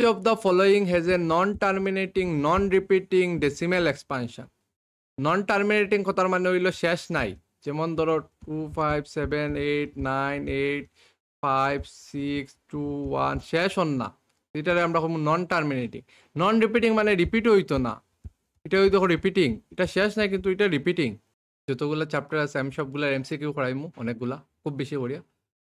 of the following has a non-terminating, non-repeating decimal expansion? Non-terminating কথার মানে হইল শেষ নাই, যেমন ধরো 2 5 7 8 9 8 5 6 2 1 শেষ হন না, এটারে আমরা কম নন টার্মিনেটিং। নন রিপিটিং মানে রিপিট হইতো না, এটা হইতো রিপিটিং, এটা শেষ নাই কিন্তু এটা রিপিটিং। যতগুলো চ্যাপ্টার আছে আমি সবগুলোর এমসিকিউ করাইমু, অনেকগুলা, খুব বেশি করিয়া,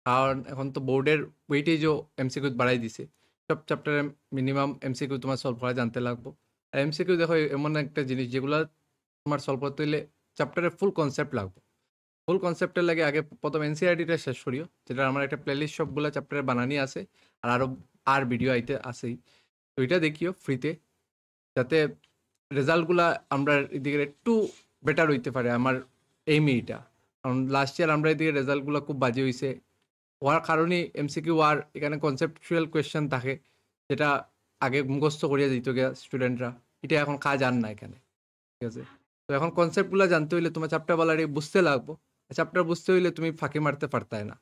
কারণ এখন তো বোর্ডের ওয়েটেজও এমসিকিউ বাড়াই দিছে। সব চ্যাপ্টারে মিনিমাম এমসিকিউ তোমার সলভ করা জানতে লাগবো। আর এমসিকিউ দেখো এমন একটা জিনিস যেগুলো তোমার সলভ করতে হলে চ্যাপ্টারের ফুল কনসেপ্ট লাগবে। ফুল কনসেপ্টের লাগে আগে প্রথম এনসিআরটিটা শেষ করিও, যেটা আমার একটা প্লেলিস্ট সবগুলো চ্যাপ্টারের বানানি আছে, আর আরও আর ভিডিও আইতে আসেই। তো এটা দেখিও ফ্রিতে, যাতে রেজাল্টগুলা আমরা এদিকে একটু বেটার হইতে পারে। আমার এইম এইটা, কারণ লাস্ট ইয়ার আমরা এদিকে রেজাল্টগুলো খুব বাজে হয়েছে, হওয়ার কারণে এমসিকিউ আর এখানে কনসেপচুয়াল কোয়েশ্চেন থাকে, যেটা আগে মুখস্থ করিয়া দিত গিয়া স্টুডেন্টরা, এটা এখন কাজ আন না এখানে, ঠিক আছে? তো এখন কনসেপ্টগুলো জানতে হইলে তোমার চ্যাপ্টার বলারে বুঝতে লাগবো, চ্যাপ্টার বুঝতে হইলে তুমি ফাঁকি মারতে পারতাই না।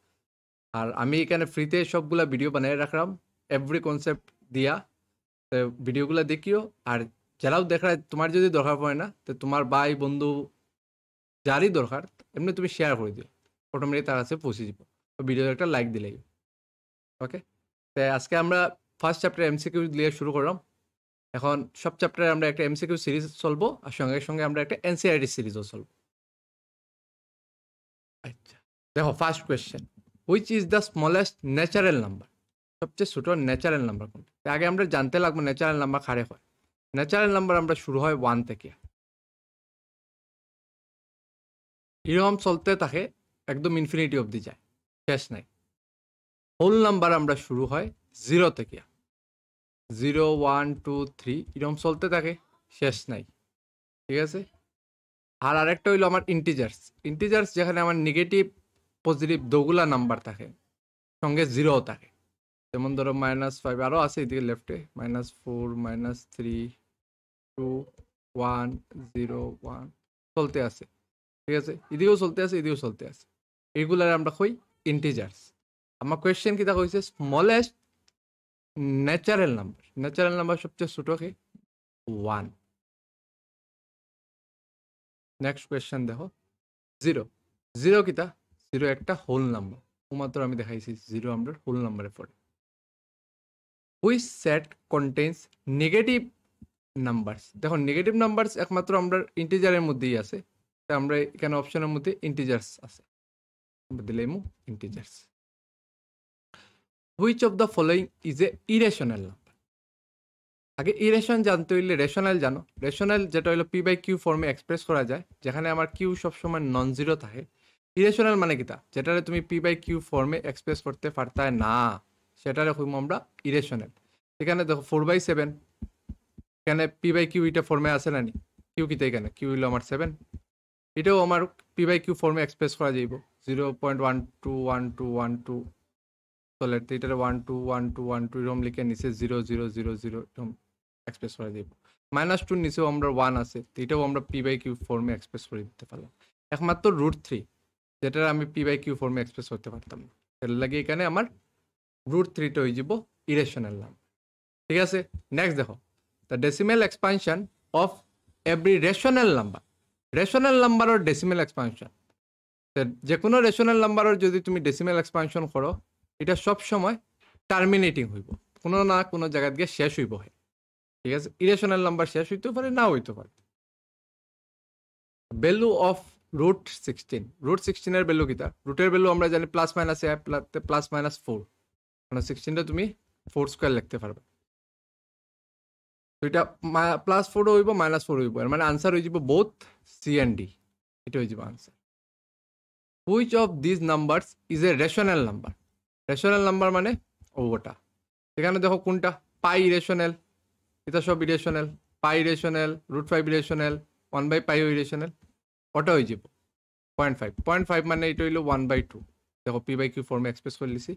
আর আমি এখানে ফ্রিতে সবগুলা ভিডিও বানিয়ে রাখলাম এভরি কনসেপ্ট দিয়া, ভিডিওগুলো দেখিও। আর যারাও দেখায় তোমার যদি দরকার পড়ে না, তো তোমার ভাই বন্ধু যারই দরকার এমনি তুমি শেয়ার করে দিও, অটোমেটিক তার কাছে পৌঁছে দিব। তো ভিডিও একটা লাইক দিলেই ওকে। তো আজকে আমরা ফার্স্ট চ্যাপ্টার এমসিকিউ দিয়ে শুরু করলাম। এখন সব চ্যাপ্টারে আমরা একটা এমসিকিউ সিরিজ চলবো, আর সঙ্গে সঙ্গে আমরা একটা এনসিআরটি সিরিজও চলবো। আচ্ছা দেখো, first question, which is the smallest natural number? সবচেয়ে ছোট ন্যাচারাল নাম্বার কোনটা? আগে আমরা জানতে লাগবো ন্যাচারাল নাম্বার কারে হয়। ন্যাচারাল নাম্বার আমরা শুরু হয় 1 থেকে, এরকম চলতে থাকে একদম ইনফিনিটি অবধি যায়, শেষ নাই। হোল নাম্বার আমরা শুরু হয় 0 থেকে, 0 1 2 3 এরকম চলতে থাকে, শেষ নাই, ঠিক আছে? আর আরেকটা হইলো আমার ইন্টিজার্স। ইন্টিজার্স যেখানে আমার নেগেটিভ পজিটিভ দোগুলা নাম্বার থাকে, সঙ্গে 0 থাকে, যেমন ধরো -5, আরও আছে এদিকে লেফটে, -4 -3 2 1 0 1 চলতে আছে, ঠিক আছে? এদিকেও চলতে আছে, এদিকেও চলতে আছে, এইগুলার আমরা কই ইন্টিজার্স। আমার কোয়েশ্চেন কি দেখা হয়েছে, smallest natural number. Natural number সবচেয়ে ছোট কি? 1। নেক্সট কোয়েশ্চেন দেখো, 0। 0 কিতা? 0 একটা হোল নাম্বার, মাত্র আমি দেখাইছি 0 আমরা হোল নাম্বারে পড়ে। Which set contains negative numbers? দেখো নেগেটিভ নাম্বারস একমাত্র আমরা ইন্টিজারের মধ্যেই আছে, আমরা এখানে অপশনের মধ্যে ইন্টিজার্স আছে, দিলাম integers. Which of the following is A irrational number? আগে ইরেশন জানতে হইলে রেশনাল জানো। রেশনাল যেটা হইলো p/q ফর্মে এক্সপ্রেস করা যায়, যেখানে আমার কিউ সবসময় নন জিরো থাকে। ইরেশনাল মানে কিতা? যেটারে তুমি p/q ফর্মে এক্সপ্রেস করতে পারতায় না, সেটারে কইমু আমরা ইরেশনাল। এখানে দেখো 4/7, এখানে p/q এটা ফর্মে আছে না নি? কিউ কিতা এখানে? কিউ হইলো আমার 7, এটাও আমার p/q ফর্মে এক্সপ্রেস করা যাইব 0.121212 চলে, এটারে 1 2 1 2 1 2 এরকম লিখে নিচে 0 0 0 0 এরকম এক্সপ্রেস করে দিব। -2 নিচেও আমরা 1 আছে, এটাও আমরা p/q ফর্মে এক্সপ্রেস করে দিতে পারলাম। একমাত্র √3 যেটা আমি p/q ফর্মে এক্সপ্রেস করতে পারতাম না, এর লাগে এখানে আমার √3টা হয়ে যাব ইরেশনাল নাম্বার, ঠিক আছে? নেক্সট দেখো, the decimal expansion of every rational number. Rational নাম্বারের ডেসিমেল এক্সপানশন, যে কোনো রেশনাল নাম্বারের যদি তুমি ডেসিমেল এক্সপানশন করো, এটা সব সময় টার্মিনেটিং হইব, কোনো না কোনো জায়গা গিয়ে শেষ হইব, ঠিক আছে? ইরেশনাল নাম্বার শেষ হইতে পারে, না হইতে পারে। Value of √16। √16 এর ভ্যালু কিতা? রুটের ভ্যালু আমরা জানি +-4, মানে 16টা তুমি 4 স্কয়ার লিখতে পারবে, তো এটা +4 হইব -4 হইব, এর মানে আনসার হয়ে যাব বোথ সি এন্ড ডি, এটা হয়ে যাব answer. Which of this numbers is a rational number? Rational number মানে ওটা, এখানে দেখো কোনটা? পাই ইরেশনাল, এটা সব ইরেশনাল, পাই ইরেশনাল, √5 ইরেশনাল, 1/π ইরেশনাল, ওটা হয়ে যাব 0.5। 0.5 মানে এটা হইলো 1/2, দেখো p/q ফর্মে এক্সপ্রেস করে লিছি,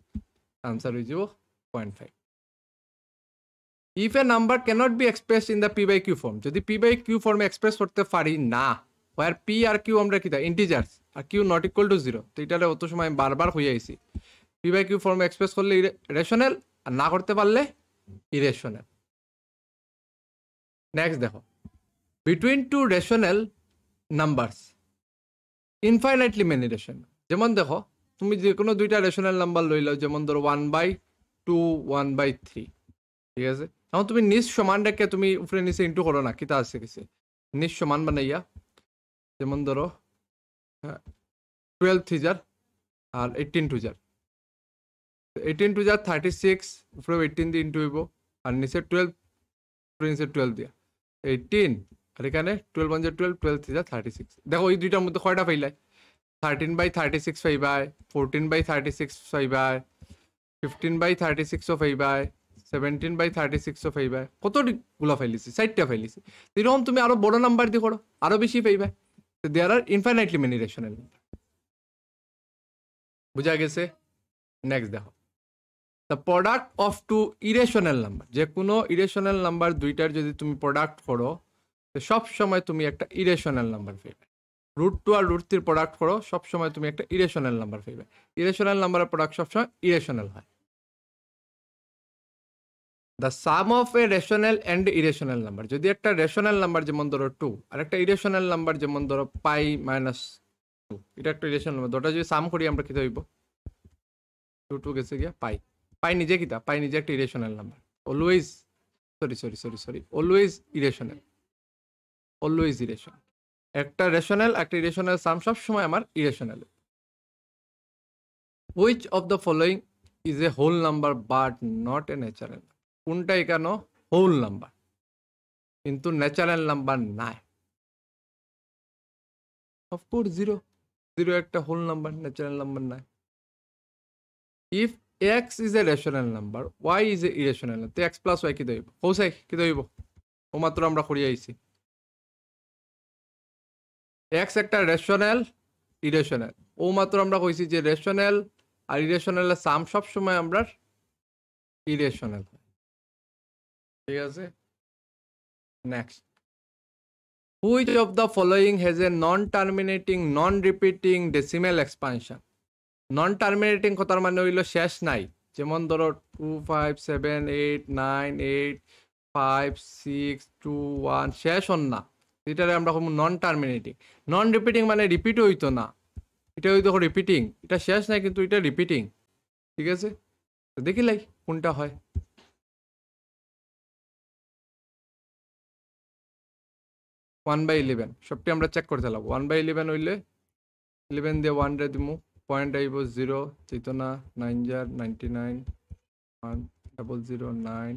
আনসার হয়ে যাব 0.5। If a number cannot be expressed in the p/q form, যদি p/q ফর্মে এক্সপ্রেস করতে পারি না, ওয়ার p আর q আমরা কিতা ইন্টিজার্স, আর q নট ইকুয়াল টু 0, তো এটারে অত সময় বারবার হয়ে আইছি। p/q ফর্মে এক্সপ্রেস করলে রেশনাল, আর না করতে পারলে ইরেশনাল। নেক্সট দেখো, between two rational numbers infinitely many rational. যেমন দেখো, তুমি যে কোনো দুইটা রেশনাল নাম্বার লই লও, যেমন ধরো 1/2 1/3, ঠিক আছে? এখন তুমি নিজ সমান রেখে তুমি উপরে নিচে ইন্টু করো না, কিতা আছে কিছু নিজ সমান বানাইয়া, যেমন ধরো 12 3 আর 18 2 18 2 36, উপরে 18 দিয়ে ইন্টু হইব, আর নিচে 12, উপরে নিচে 12 দিয়া 18, আর এখানে 12 1 12 12 3 36। দেখো এই দুইটার মধ্যে কয়টা পাইলাই? 13/36 পাইবাই, 14/36 পাইবাই, 15/36 পাইবাই, 17/36 পাইবাই। কতগুলো ফাইলিছি? 4টা ফাইলিছি। এরকম তুমি আরো বড় নাম্বার দিয়ে করো, আরো বেশি পাইবাই। There are infinitely many rational number. বুঝা গেছে? নেক্সট দেখো, the product of two irrational number. যে কোনো ইরেশনাল নাম্বার দুইটার যদি তুমি প্রোডাক্ট করো, তো সব সময় তুমি একটা ইরেশনাল নাম্বার পাইবে। √2 আর √3 প্রোডাক্ট করো, সব সময় তুমি একটা ইরেশনাল নাম্বার পাইবে। ইরেশনাল নাম্বারের প্রোডাক্ট সবসময় ইরেশনাল হয়। The some of A rational and irrational number. যদি একটা রেশনাল নাম্বার যেমন ধরো 2 আর একটা ইরেশনাল নাম্বার যেমন ধরো π-2, এটা একটা ইরেশনাল নাম্বার, দুটো যদি সাম করি আমরা কি হইব? 2 2 গেছে গিয়া পাই। পাই নিজে কিতা? পাই নিজে একটা irrational number. Always always irrational, always irrational. একটা রেশনাল একটা ইরেশনাল সাম সব সময় আমার irrational. Which of the following is a whole number but not a natural? কোনটা এখানে হোল নাম্বার কিন্তু ন্যাচারাল নাম্বার নাই? অফকোর্স 0 0 একটা হোল নাম্বার, ন্যাচারাল নাম্বার নাই। If x is a rational number, y is a irrational number, তো x plus y কি দইব? হোসাই কি দইব? ও মাত্র আমরা করি আইছি। x একটা রেশনাল ইরেশনাল, ও মাত্র আমরা কইছি যে রেশনাল আর ইরেশনালের সাম সব সময় আমরা ইরেশনাল। ঠিক আছে? Next, which of the following has a non terminating non repeating decimal expansion? Non terminating কথার মানে হইল শেষ নাই। যেমন ধরো 2 5 7 8 9 8 5 6 2 1, শেষ হন না, এটারে আমরা নন টার্মিনেটিং। নন রিপিটিং মানে রিপিট হইতো না, এটা হইতো রিপিটিং। এটা শেষ নাই কিন্তু এটা রিপিটিং। ঠিক আছে? তো দেখিলাই কোনটা হয়। ওয়ান বাই 11 সবটি আমরা চেক করতে লাগবো। 1/11 হইলে 11 দিয়ে 1 রে দিমু, পয়েন্ট আইব 0, চেতনা 9 jar 99 1 0 0 9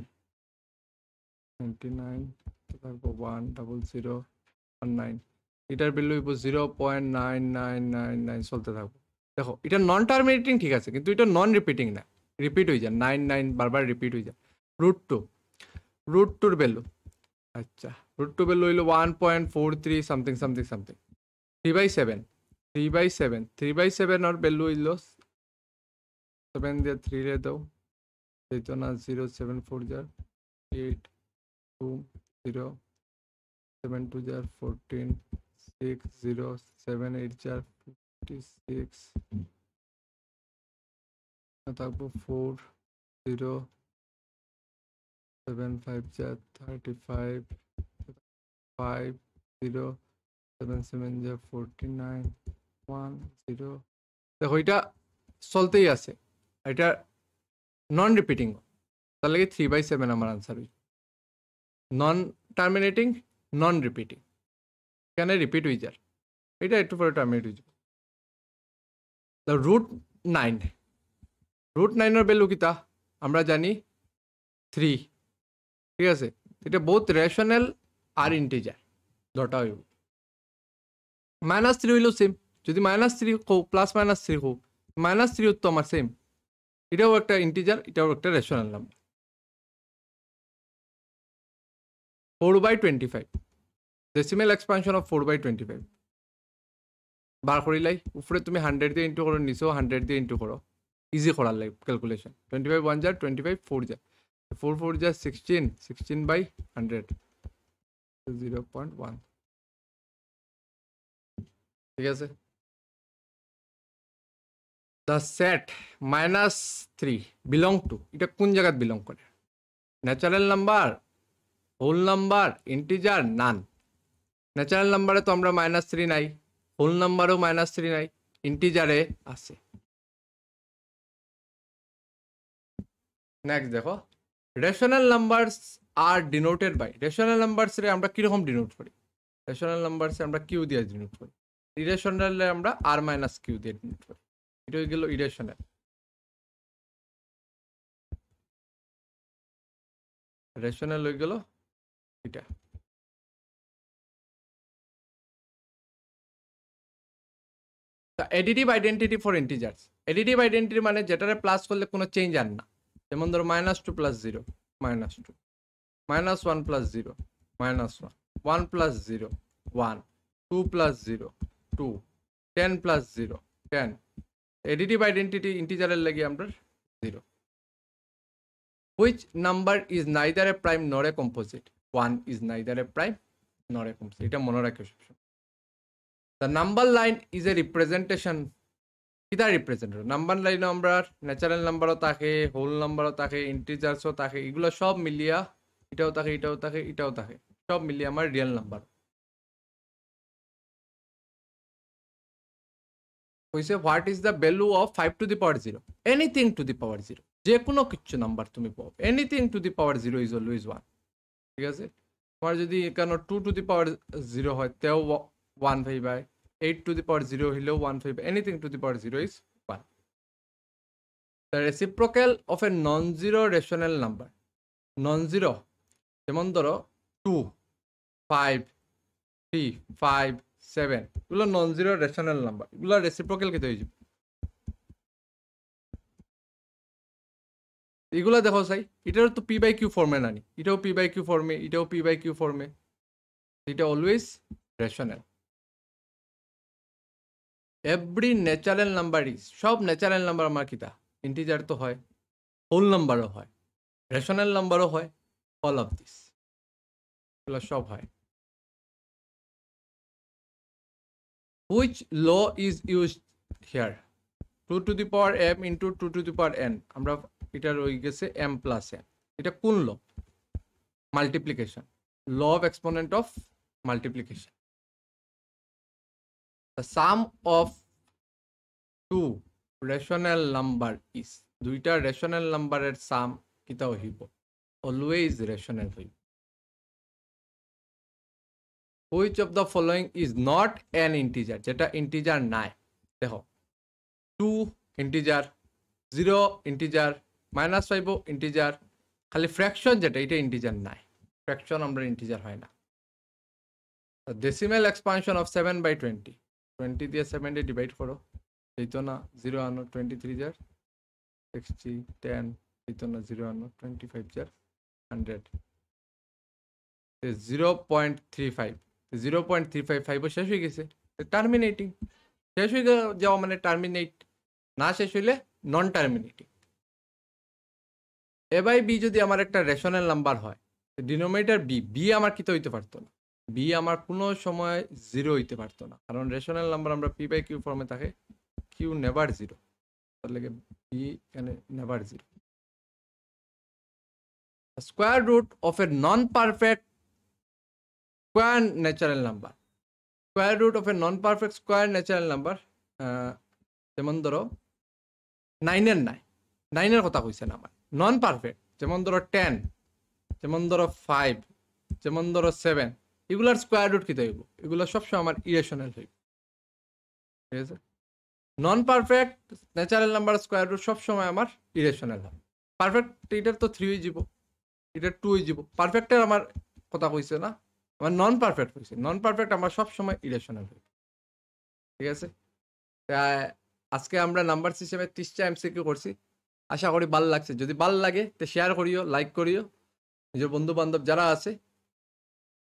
99 তারপর 1 0 0 1 9, এটার ভ্যালু হইব 0.9999 চলতে থাকবো। দেখো এটা নন টার্মিনেটিং ঠিক আছে, কিন্তু এটা নন রিপিটিং না, রিপিট হয়ে যায় 99 বারবার রিপিট হয়ে যায়। √2 ভ্যালু, আচ্ছা √2 ভ্যালু হইলো 1.43 সামথিং সামথিং সামথিং। 3/7 3/7 আর ভ্যালু হইলো 7 দিয়ে 3 রে দাও, এইতো না 0 7 4 jar 8 2 0 7 2 jar 14 6 0 7 8 jar 56 থাকবো 4 0 7 5 jar 35 5 0 7 7 jar 49 1 0। দেখো এটা চলতেই আছে, এটা নন রিপিটিং, তার লাগে 3/7 আমার আনসার হইল। নন টার্মিনেটিং নন রিপিটিং, এখানে রিপিট হয়ে যায়, এটা একটু পরে টার্মিনেট হয়ে যাবে। √9 ভ্যালু কিতা আমরা জানি 3। ঠিক আছে? এটা বহুত রেশনাল আর ইন্টিজার দুটা হইব। -3 হইলেও সেম, যদি -3 হোক +-3 হোক, -3 তো আমার সেম, এটাও একটা ইন্টিজার, এটাও একটা rational number. 4/25 decimal expansion of 4/25 বার করিলাই। উপরে তুমি 100 দিয়ে ইন্টু করো, নিচেও 100 দিয়ে ইন্টু করো, ইজি করার লাগে ক্যালকুলেশন। 25 1 jar 25 4 jar 4 4 jar 16 16/100 0.1। ঠিক আছে? দ্য সেট -3 বিলং টু, এটা কোন জায়গাত বিলং করে? Natural number, whole number, integer, none. Natural নাম্বারে তো আমরা -3 নাই, হোল নাম্বারেও -3 নাই, ইন্টিজারে আছে। নেক্সট দেখো, rational numbers are denoted by. Rational numbers রে আমরা কিরকম ডিনোট করি? রেশনাল নাম্বারসে আমরা কিউ দিয়ে ডিনোট করি। ইরেশনালে আমরা আর মাইনাস কিউ দিয়ে ডিনোট করি। এটা হয়ে গেল ইরেশনাল। রেশনাল হয়ে গেল এটা। Additive identity for integers. Additive identity মানে যেটারে প্লাস করলে কোনো চেঞ্জ আর না। যেমন ধরো -2 + 0 -2, -1 + 0 -1, 1 + 0 1, 2 + 0 2, 10 + 0 10। এডিটিভ আইডেন্টিটি ইন্টিজারের লাগে আমরা 0। Which number is neither a prime nor a composite? 1 is neither a prime nor a composite. এটা মনে রাখো সবসময়। The number line is a representation. কিটা রিপ্রেজেন্টেটিভ নাম্বার লাইনে আমরা ন্যাচারাল নাম্বারও থাকে, হোল নাম্বারও থাকে, ইন্টিজার্সও থাকে, এগুলো সব মিলিয়া এটাও থাকে, এটাও থাকে, এটাও থাকে, সব মিলিয়ে আমার রিয়েল নাম্বার হইছে। What is the value of 5 to the power 0? Anything to the power 0, যে কোনো কিছু নাম্বার তুমি পাও, anything to the power 0 is always 1। ঠিক আছে, তোমার যদি এখানে 2 টু দি পাওয়ার 0 হয় তেও 1 পাইবাই, 8 to the power 0 হইলেও 1 পাইবা, anything to the power 0 is 1. The reciprocal of a non-zero rational number. Non-zero যেমন ধরো 2 5 3 5 7 এগুলো নন জিরো রেশনাল নাম্বার, এগুলো রেসিপ্রোকাল কেটে হয়ে যাবে। এগুলো দেখো চাই, এটারও তো p/q ফর্মে নানি, এটাও p/q ফর্মে, এটাও p/q ফর্মে, এটা always rational. Every natural number is, সব ন্যাচারাল নাম্বার আমার কিতা ইন্টিজার তো হয়, হোল নাম্বারও হয়, রেশনাল নাম্বারও হয়, অল অফ দিস এগুলো সব হয়। Which law is used here? 2 to the power m into 2 to the power n, আমরা এটা রয়ে গেছে m plus n। এটা কোন law? Multiplication, law of exponent of multiplication. The sum of two rational number is, দুইটা rational নাম্বারের sum কিতা হইব? অলওয়েজ রেশনাল হইব। Which of the following is not an integer? যেটা ইন্টিজার নাই, দেখো 2 ইন্টিজার, 0 ইন্টিজার, -5 ইন্টিজার, খালি ফ্র্যাকশন যেটা এটা ইন্টিজার নাই, ফ্র্যাকশন আমরা ইন্টিজার হয় না। ডেসিমাল এক্সপানশন অফ 7/20, 20 দিয়ে 7 দিয়ে ডিভাইড করো, এইতো না 0 আনো, 23 যার 60, 10 এইতো না 0 আনো, 25 যার 100, 0.35, 0.355 শেষ হয়ে গেছে, টার্মিনেটিং। শেষ হয়ে যাওয়া মানে টার্মিনেট, না শেষ হইলে নন টার্মিনেটিং। a/b যদি আমার একটা রেশনাল নাম্বার হয়, ডিনোমিনেটর বি আমার কিতে হইতে পারতো না, বি আমার কোনো সময় 0 হইতে পারতো না, কারণ রেশনাল নাম্বার আমরা p/q ফর্মে থাকে, কিউ নেভার 0, তার লাগে বি এখানে never 0। Square root of a non perfect square natural number. Square root of a non perfect square natural number, যেমন ধরো 9-এর নাই, 9-এর কথা কইছে না আমার, নন পারফেক্ট, যেমন ধরো 10, যেমন ধরো 5, যেমন ধরো 7, এগুলার স্কোয়ার রুট কিতে হইব? এগুলো সবসময় আমার ইরেশনাল হইব। ঠিক আছে, non perfect natural number square root সবসময় আমার ইরেশনাল হয়। পারফেক্ট এটার তো 3 হয়ে যাব, এটার 2 হয়ে যাব, পারফেক্টের আমার কথা কইছে না, আমার নন পারফেক্ট হয়েছে, নন পারফেক্ট আমার সবসময় ইরেশনাল হইব। ঠিক আছে, আজকে আমরা নাম্বার সিস্টেমে 30টা এমসিকিউ করছি, আশা করি ভালো লাগছে। যদি ভালো লাগে তো শেয়ার করিও, লাইক করিও নিজের বন্ধু বান্ধব যারা আছে,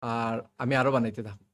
আর আমি আরও বানাইতে থাকবো।